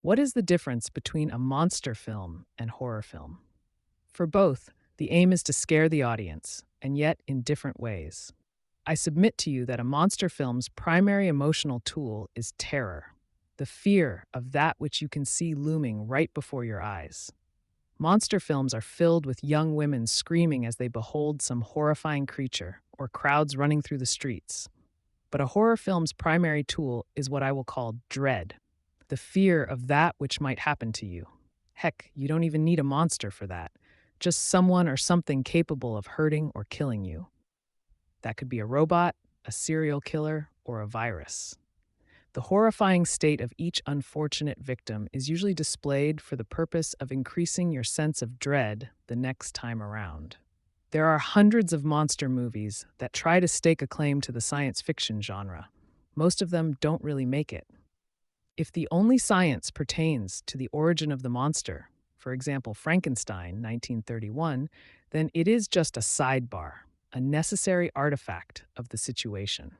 What is the difference between a monster film and horror film? For both, the aim is to scare the audience, and yet in different ways. I submit to you that a monster film's primary emotional tool is terror, the fear of that which you can see looming right before your eyes. Monster films are filled with young women screaming as they behold some horrifying creature, or crowds running through the streets. But a horror film's primary tool is what I will call dread, the fear of that which might happen to you. Heck, you don't even need a monster for that, just someone or something capable of hurting or killing you. That could be a robot, a serial killer, or a virus. The horrifying state of each unfortunate victim is usually displayed for the purpose of increasing your sense of dread the next time around. There are hundreds of monster movies that try to stake a claim to the science fiction genre. Most of them don't really make it. If the only science pertains to the origin of the monster, for example, Frankenstein, 1931, then it is just a sidebar, a necessary artifact of the situation.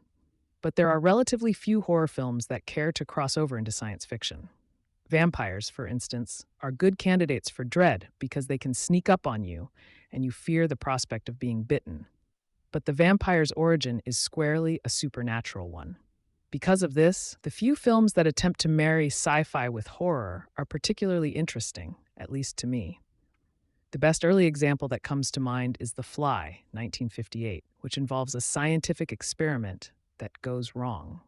But there are relatively few horror films that care to cross over into science fiction. Vampires, for instance, are good candidates for dread because they can sneak up on you and you fear the prospect of being bitten. But the vampire's origin is squarely a supernatural one. Because of this, the few films that attempt to marry sci fi with horror are particularly interesting, at least to me. The best early example that comes to mind is The Fly, 1958, which involves a scientific experiment that goes wrong.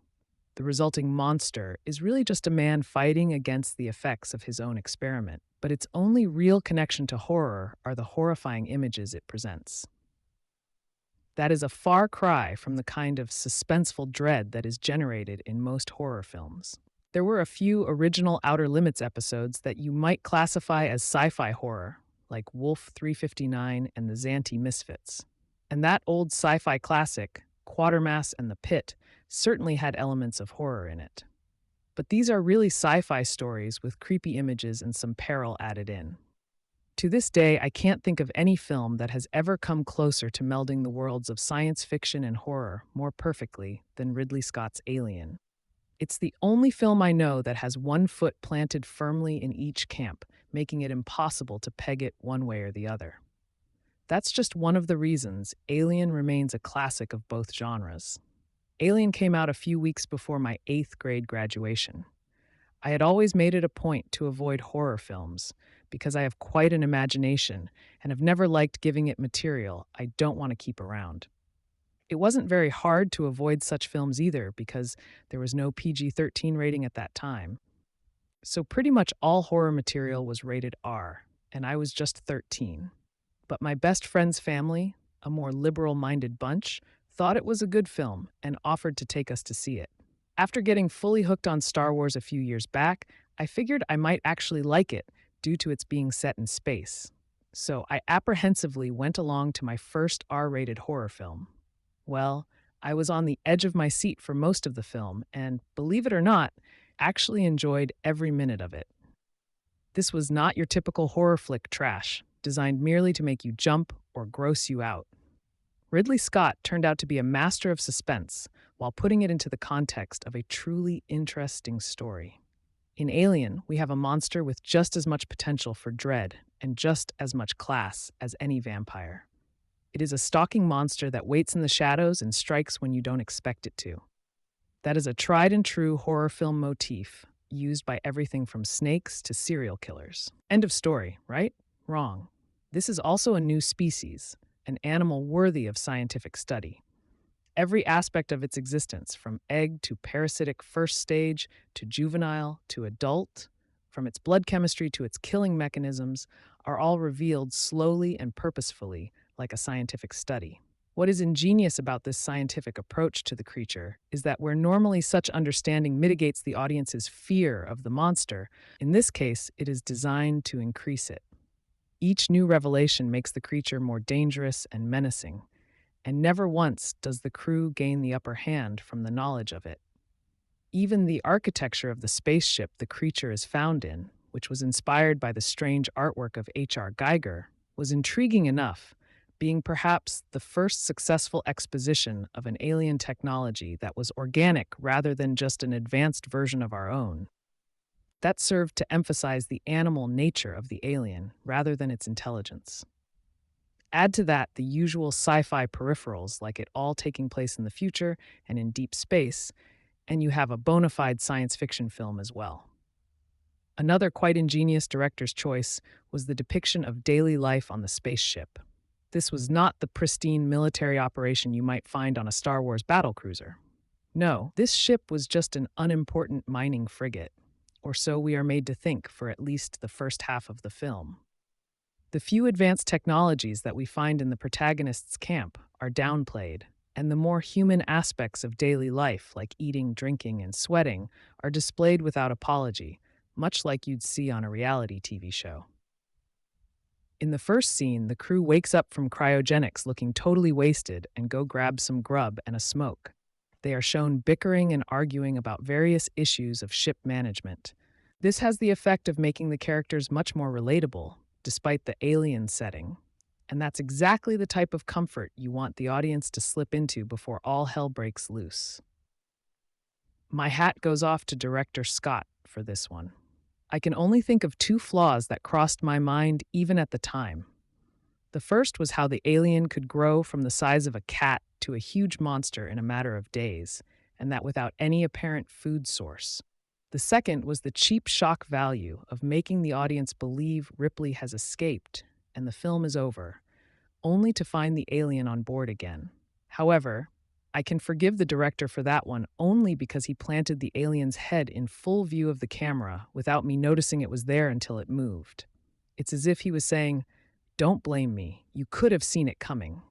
The resulting monster is really just a man fighting against the effects of his own experiment, but its only real connection to horror are the horrifying images it presents. That is a far cry from the kind of suspenseful dread that is generated in most horror films. There were a few original Outer Limits episodes that you might classify as sci fi horror, like Wolf 359 and the Zanti Misfits. And that old sci fi classic, Quatermass and the Pit, certainly had elements of horror in it. But these are really sci fi stories with creepy images and some peril added in. To this day, I can't think of any film that has ever come closer to melding the worlds of science fiction and horror more perfectly than Ridley Scott's Alien. It's the only film I know that has one foot planted firmly in each camp, making it impossible to peg it one way or the other. That's just one of the reasons Alien remains a classic of both genres. Alien came out a few weeks before my 8th grade graduation. I had always made it a point to avoid horror films because I have quite an imagination and have never liked giving it material I don't want to keep around. It wasn't very hard to avoid such films either because there was no PG-13 rating at that time. So pretty much all horror material was rated R, and I was just 13. But my best friend's family, a more liberal-minded bunch, thought it was a good film and offered to take us to see it. After getting fully hooked on Star Wars a few years back, I figured I might actually like it due to its being set in space. So I apprehensively went along to my first R-rated horror film. Well, I was on the edge of my seat for most of the film and, believe it or not, actually enjoyed every minute of it. This was not your typical horror flick trash, designed merely to make you jump or gross you out. Ridley Scott turned out to be a master of suspense while putting it into the context of a truly interesting story. In Alien, we have a monster with just as much potential for dread and just as much class as any vampire. It is a stalking monster that waits in the shadows and strikes when you don't expect it to. That is a tried and true horror film motif used by everything from snakes to serial killers. End of story, right? Wrong. This is also a new species, an animal worthy of scientific study. Every aspect of its existence, from egg to parasitic first stage to juvenile to adult, from its blood chemistry to its killing mechanisms, are all revealed slowly and purposefully, like a scientific study. What is ingenious about this scientific approach to the creature is that where normally such understanding mitigates the audience's fear of the monster, in this case, it is designed to increase it. Each new revelation makes the creature more dangerous and menacing, and never once does the crew gain the upper hand from the knowledge of it. Even the architecture of the spaceship the creature is found in, which was inspired by the strange artwork of H.R. Geiger, was intriguing enough, being perhaps the first successful exposition of an alien technology that was organic rather than just an advanced version of our own. That served to emphasize the animal nature of the alien rather than its intelligence. Add to that the usual sci fi peripherals, like it all taking place in the future and in deep space, and you have a bona fide science fiction film as well. Another quite ingenious director's choice was the depiction of daily life on the spaceship. This was not the pristine military operation you might find on a Star Wars battlecruiser. No, this ship was just an unimportant mining frigate, or so we are made to think for at least the first half of the film. The few advanced technologies that we find in the protagonist's camp are downplayed, and the more human aspects of daily life, like eating, drinking, and sweating, are displayed without apology, much like you'd see on a reality TV show. In the first scene, the crew wakes up from cryogenics looking totally wasted and go grab some grub and a smoke. They are shown bickering and arguing about various issues of ship management. This has the effect of making the characters much more relatable, despite the alien setting. And that's exactly the type of comfort you want the audience to slip into before all hell breaks loose. My hat goes off to director Scott for this one. I can only think of two flaws that crossed my mind even at the time. The first was how the alien could grow from the size of a cat to a huge monster in a matter of days, and that without any apparent food source. The second was the cheap shock value of making the audience believe Ripley has escaped and the film is over, only to find the alien on board again. However, I can forgive the director for that one only because he planted the alien's head in full view of the camera without me noticing it was there until it moved. It's as if he was saying, "Don't blame me, you could have seen it coming."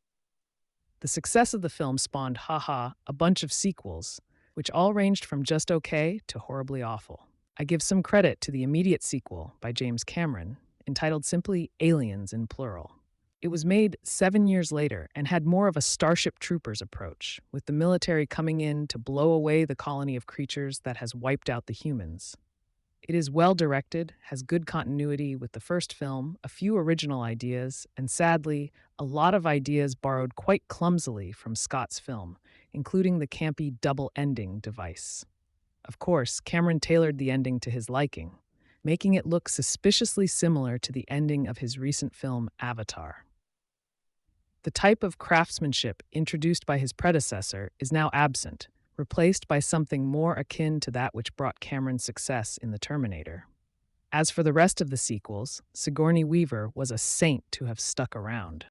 The success of the film spawned, haha, a bunch of sequels, which all ranged from just okay to horribly awful. I give some credit to the immediate sequel by James Cameron, entitled simply Aliens in plural. It was made 7 years later and had more of a Starship Troopers approach, with the military coming in to blow away the colony of creatures that has wiped out the humans. It is well directed, has good continuity with the first film, a few original ideas, and sadly, a lot of ideas borrowed quite clumsily from Scott's film, including the campy double ending device. Of course, Cameron tailored the ending to his liking, making it look suspiciously similar to the ending of his recent film Avatar. The type of craftsmanship introduced by his predecessor is now absent, replaced by something more akin to that which brought Cameron success in The Terminator. As for the rest of the sequels, Sigourney Weaver was a saint to have stuck around.